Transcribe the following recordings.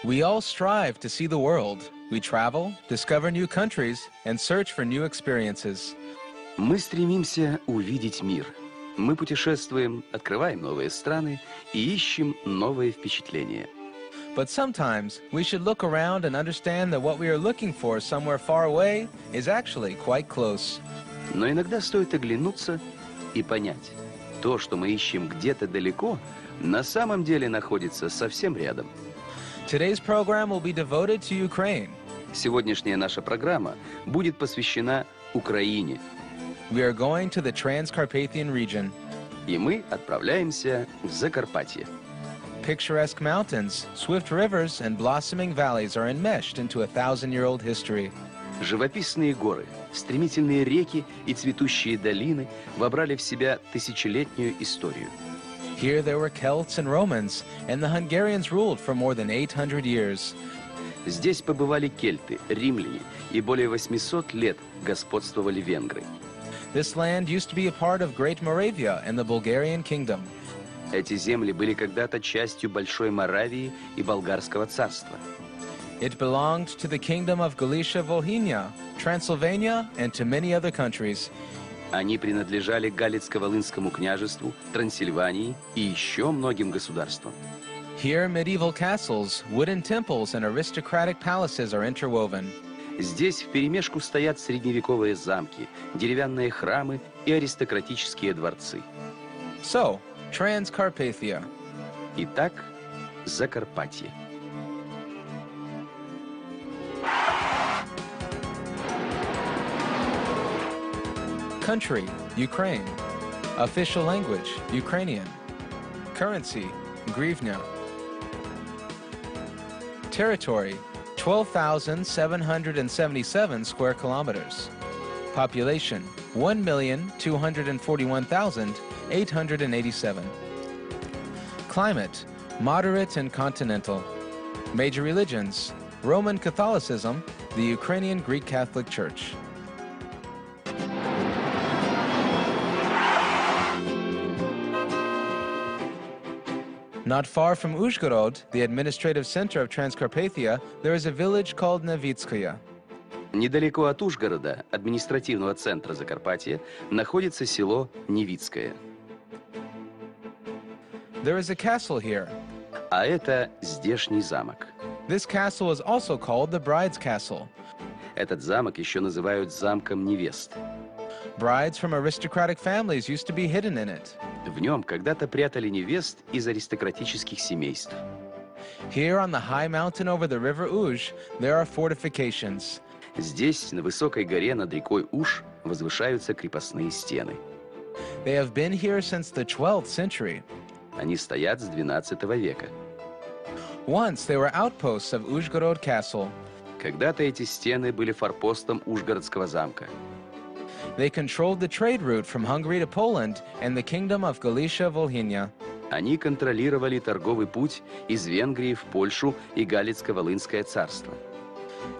We all strive to see the world. We travel, discover new countries, and search for new experiences. Мы стремимся увидеть мир. Мы путешествуем, открываем новые страны и ищем новые впечатления. But sometimes we should look around and understand that what we are looking for somewhere far away is actually quite close. Но иногда стоит оглянуться и понять, то, что мы ищем где-то далеко, на самом деле находится совсем рядом. Today's program will be devoted to Ukraine. Сегодняшняя наша программа будет посвящена Украине. We are going to the Transcarpathian region. И мы отправляемся в Закарпатье. Picturesque mountains, swift rivers, and blossoming valleys are enmeshed into a thousand-year-old history. Живописные горы, стремительные реки и цветущие долины вобрали в себя тысячелетнюю историю. Here there were Celts and Romans, and the Hungarians ruled for more than 800 years. Здесь побывали кельты, римляне, и более 800 лет господствовали венгры. This land used to be a part of Great Moravia and the Bulgarian kingdom. Эти земли были когда-то частью Большой Моравии и Болгарского царства. It belonged to the kingdom of Galicia-Volhynia, Transylvania, and to many other countries. Они принадлежали Галицко-Волынскому княжеству, Трансильвании и еще многим государствам. Here, medieval castles, wooden temples, and aristocratic palaces are interwoven. Здесь вперемешку стоят средневековые замки, деревянные храмы и аристократические дворцы. So, Transcarpathia. Итак, Закарпатье. Country, Ukraine. Official language, Ukrainian. Currency, hryvnia. Territory, 12,777 square kilometers. Population, 1,241,887. Climate, moderate and continental. Major religions, Roman Catholicism, the Ukrainian Greek Catholic Church. Not far from Uzhgorod, the administrative center of Transcarpathia, there is a village called Nevitskaya. Недалеко от Ужгорода, административного центра Закарпатья, находится село Невицкое. There is a castle here. А это здешний замок. This castle is also called the Bride's Castle. Этот замок еще называют замком невест. Brides from aristocratic families used to be hidden in it. В нем когда-то прятали невест из аристократических семейств. Here on the high mountain over the river Uj, there are fortifications. Здесь, на высокой горе над рекой Уж, возвышаются крепостные стены. They have been here since the 12th century. Они стоят с XII века. Once they were outposts of Uzhgorod Castle. Когда-то эти стены были форпостом Ужгородского замка. They controlled the trade route from Hungary to Poland and the kingdom of Galicia-Volhynia. Они контролировали торговый путь из Венгрии в Польшу и Галицко-Волынское царство.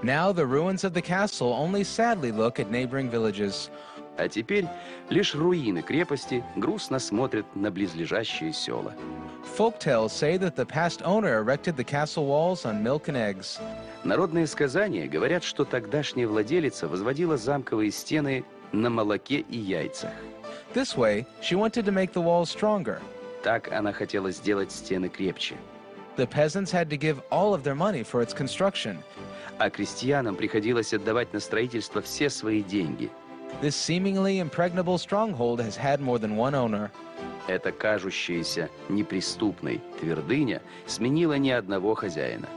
Now the ruins of the castle only sadly look at neighboring villages. А теперь лишь руины крепости грустно смотрят на близлежащие села. Folktales say that the past owner erected the castle walls on milk and eggs. Народные сказания говорят, что тогдашняя владелица возводила замковые стены на молоке и яйцах. This way, she wanted to make the walls stronger. Так она хотела сделать стены крепче. The peasants had to give all of their money for its construction. А крестьянам приходилось отдавать на строительство все свои деньги. This seemingly impregnable stronghold has had more than one owner. Эта кажущаяся неприступной твердыня сменила не одного хозяина.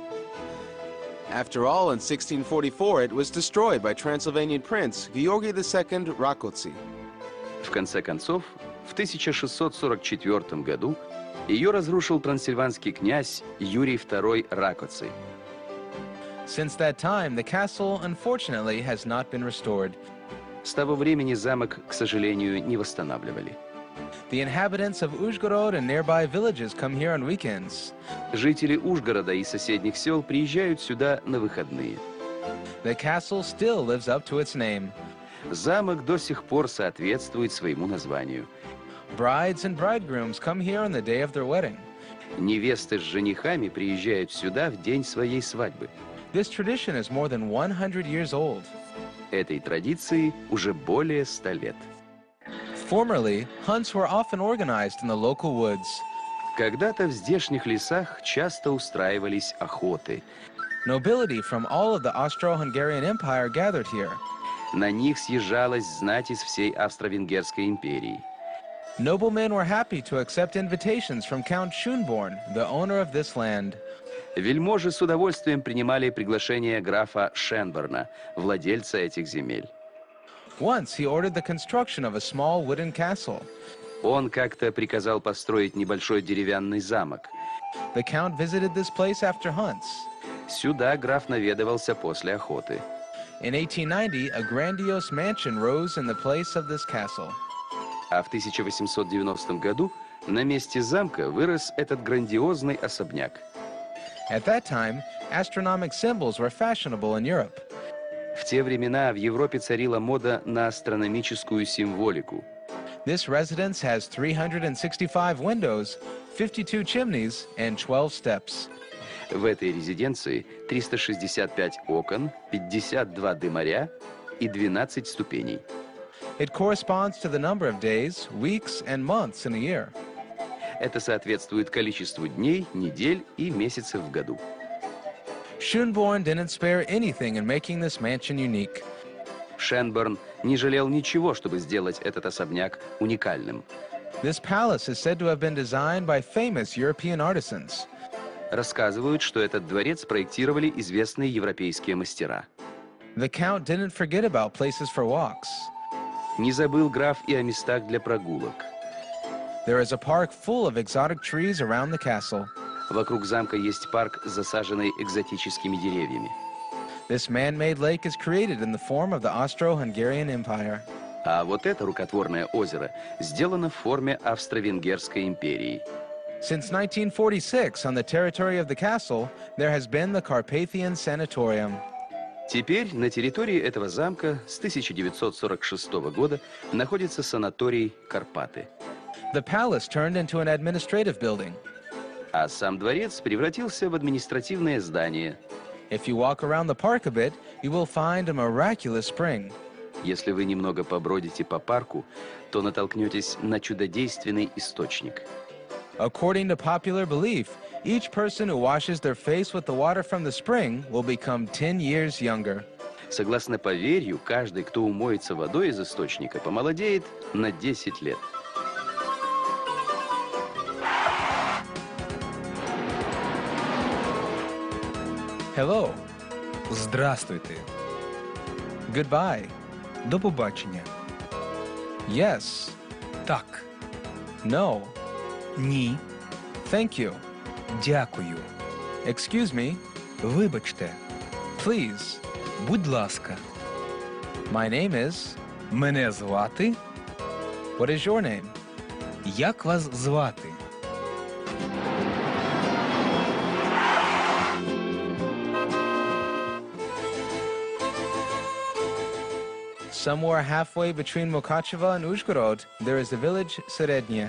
After all, in 1644, it was destroyed by Transylvanian prince Georgi II Rákóczi. В конце концов, в 1644 году ее разрушил трансильванский князь Юрий II Rákóczi. Since that time, the castle, unfortunately, has not been restored. С того времени замок, к сожалению, не восстанавливали. The inhabitants of Uzhgorod and nearby villages come here on weekends. Жители Ужгорода и соседних сел приезжают сюда на выходные. The castle still lives up to its name. Замок до сих пор соответствует своему названию. Brides and bridegrooms come here on the day of their wedding. Невесты с женихами приезжают сюда в день своей свадьбы. This tradition is more than 100 years old. Этой традиции уже более 100 лет. Formerly, hunts were often organized in the local woods. Когда-то в здешних лесах часто устраивались охоты. Nobility from all of the Austro-Hungarian Empire gathered here. На них съезжалась знать из всей Австро-Венгерской империи. Noblemen were happy to accept invitations from Count Schönborn, the owner of this land. Вельможи с удовольствием принимали приглашение графа Шенборна, владельца этих земель. Once he ordered the construction of a small wooden castle. Он как-то приказал построить небольшой деревянный замок. The Count visited this place after hunts. Сюда граф наведывался после охоты. In 1890, a grandiose mansion rose in the place of this castle. А в 1890 году на месте замка вырос этот грандиозный особняк. At that time, astronomic symbols were fashionable in Europe. В те времена в Европе царила мода на астрономическую символику. This residence has 365 windows, 52 chimneys, and 12 steps. В этой резиденции 365 окон, 52 дымаря и 12 ступеней. It corresponds to the number of days, weeks, and months in a year. Это соответствует количеству дней, недель и месяцев в году. Schönborn didn't spare anything in making this mansion unique. Шенборн не жалел ничего, чтобы сделать этот особняк уникальным. This palace is said to have been designed by famous European artisans. Рассказывают, что этот дворец проектировали известные европейские мастера. The Count didn't forget about places for walks. Не забыл граф и о местах для прогулок. There is a park full of exotic trees around the castle. Вокруг замка есть парк, засаженный экзотическими деревьями. This man-made lake is created in the form of the Austro-Hungarian Empire. А вот это рукотворное озеро сделано в форме Австро-Венгерской империи. Since 1946, on the territory of the castle, there has been the Carpathian Sanatorium. Теперь на территории этого замка с 1946 года находится санаторий Карпаты. The palace turned into an administrative building. А сам дворец превратился в административное здание. If you walk around the park a bit, you will find a miraculous spring. Если вы немного побродите по парку, то натолкнетесь на чудодейственный источник. According to popular belief, each person who washes their face with the water from the spring will become 10 years younger. Согласно поверью, каждый, кто умоется водой из источника, помолодеет на 10 лет. Hello. Здравствуйте. Goodbye. До побачення. Yes. Так. No. Ні. Thank you. Дякую. Excuse me. Вибачте. Please. Будь ласка. My name is... Мене звати. What is your name? Як вас звати? Somewhere halfway between Mukachevo and Uzhgorod, there is the village Serednya.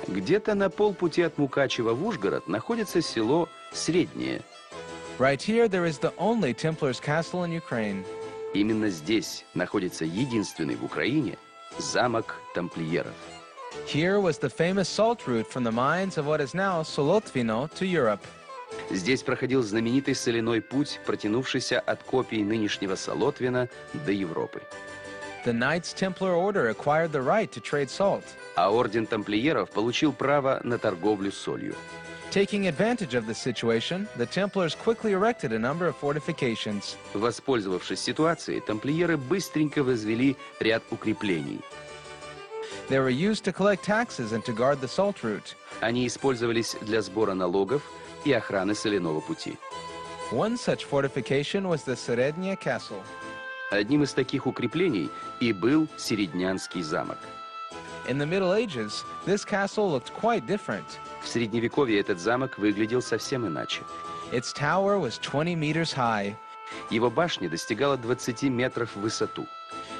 Где-то на полпути от Мукачева в Ужгород находится село Среднее. Right here, there is the only Templar's castle in Ukraine. Именно здесь находится единственный в Украине замок тамплиеров. Here was the famous salt route from the mines of what is now Solotvino to Europe. Здесь проходил знаменитый соляной путь, протянувшийся от копий нынешнего Солотвина до Европы. The Knights Templar Order acquired the right to trade salt. А орден тамплиеров получил право на торговлю солью. Taking advantage of this situation, the Templars quickly erected a number of fortifications. Воспользовавшись ситуацией, тамплиеры быстренько возвели ряд укреплений. They were used to collect taxes and to guard the salt route. Они использовались для сбора налогов и охраны соляного пути. One such fortification was the Serednya Castle. Одним из таких укреплений и был Середнянский замок. In the Middle Ages, this castle looked quite different. В Средневековье этот замок выглядел совсем иначе. Its tower was 20 meters high. Его башня достигала 20 метров в высоту.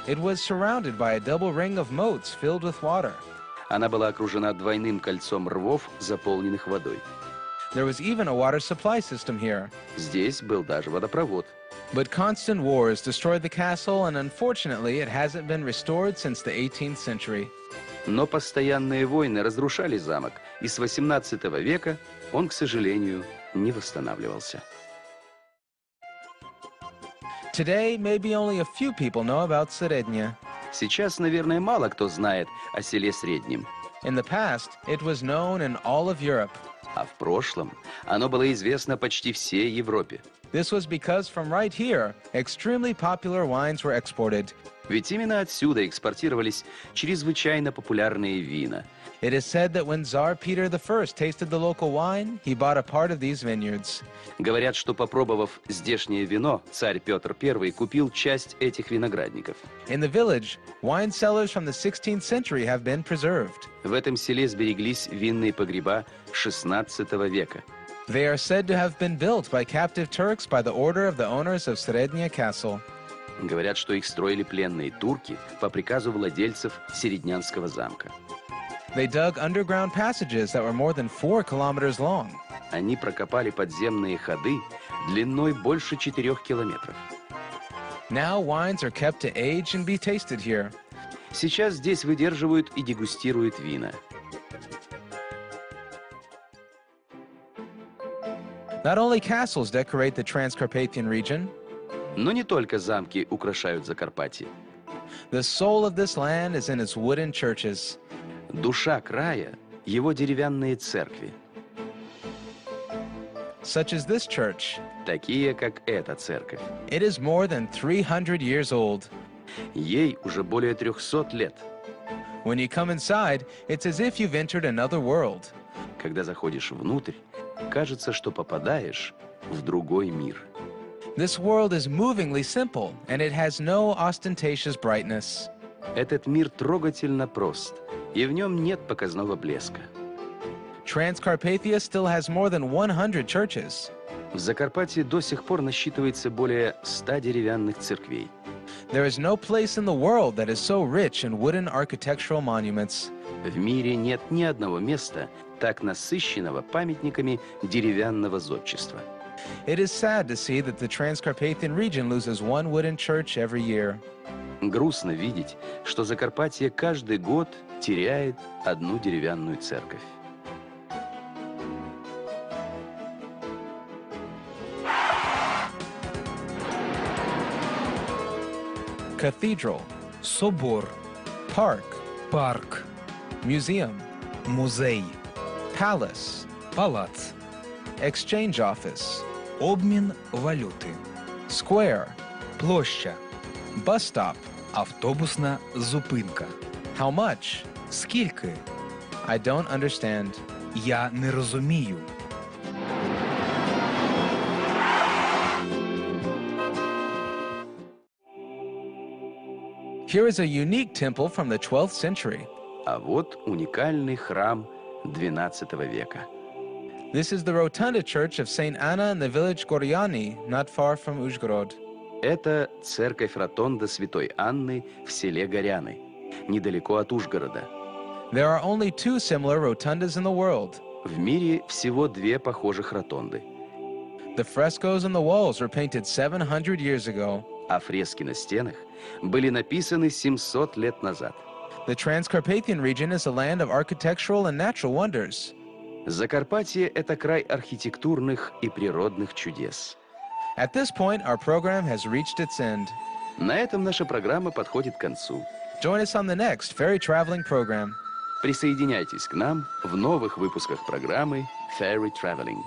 It was surrounded by a double ring of moats filled with water. Она была окружена двойным кольцом рвов, заполненных водой. There was even a water supply system here. Здесь был даже водопровод. But constant wars destroyed the castle, and unfortunately, it hasn't been restored since the 18th century. Но постоянные войны разрушали замок, и с XVIII века он, к сожалению, не восстанавливался. Today, maybe only a few people know about Srednya. Сейчас, наверное, мало кто знает о селе Среднем. In the past, it was known in all of Europe. А в прошлом оно было известно почти всей Европе. This was because from right here, extremely popular wines were exported. Ведь именно отсюда экспортировались чрезвычайно популярные вина. It is said that when Tsar Peter I tasted the local wine, he bought a part of these vineyards. Говорят, что, попробовав здешнее вино, царь Петр I купил часть этих виноградников. In the village, wine cellars from the 16th century have been preserved. В этом селе сбереглись винные погреба XVI века. They are said to have been built by captive Turks by the order of the owners of Srednya Castle. Говорят, что их строили пленные турки по приказу владельцев Середнянского замка. They dug underground passages that were more than 4 kilometers long. Они прокопали подземные ходы длиной больше 4 километров. Now wines are kept to age and be tasted here. Сейчас здесь выдерживают и дегустируют вина. Not only castles decorate the Transcarpathian region, Но не только замки украшают Закарпатье. the soul of this land is in its wooden churches. Душа края – его деревянные церкви, Such as this church. такие, как эта церковь. It is more than 300 years old. Ей уже более 300 лет. When you come inside, it's as if you've entered another world. Когда заходишь внутрь, кажется, что попадаешь в другой мир. This world is movingly simple, and it has no ostentatious brightness. Этот мир трогательно прост, и в нем нет показного блеска. Transcarpathia still has more than 100 churches. В Закарпатье до сих пор насчитывается более 100 деревянных церквей. There is no place in the world that is so rich in wooden architectural monuments. В мире нет ни одного места, так насыщенного памятниками деревянного зодчества. It is sad to see that the Transcarpathian region loses one wooden church every year. Грустно видеть, что Закарпатье каждый год теряет одну деревянную церковь. Cathedral, Собор, park, парк, museum, музей, palace, палац, exchange office, обмін валюти, square, площа, bus stop. автобусна зупинка. How much? Скільки? I don't understand. Я не розумію. Here is a unique temple from the 12th century. А вот уникальный храм XII века. This is the rotunda church of St. Anna in the village Goryani, not far from Uzhgorod. Это церковь-ротонда Святой Анны в селе Горяны, недалеко от Ужгорода. There are only 2 similar rotundas in the world. В мире всего 2 похожих ротонды, The frescoes on the walls were painted 700 years ago. а фрески на стенах были написаны 700 лет назад. The Transcarpathian region is a land of architectural and natural wonders. Закарпатье – это край архитектурных и природных чудес. At this point, our program has reached its end. На этом наша программа подходит к концу. Join us on the next ferry traveling program. Присоединяйтесь к нам в новых выпусках программы Ferry Traveling.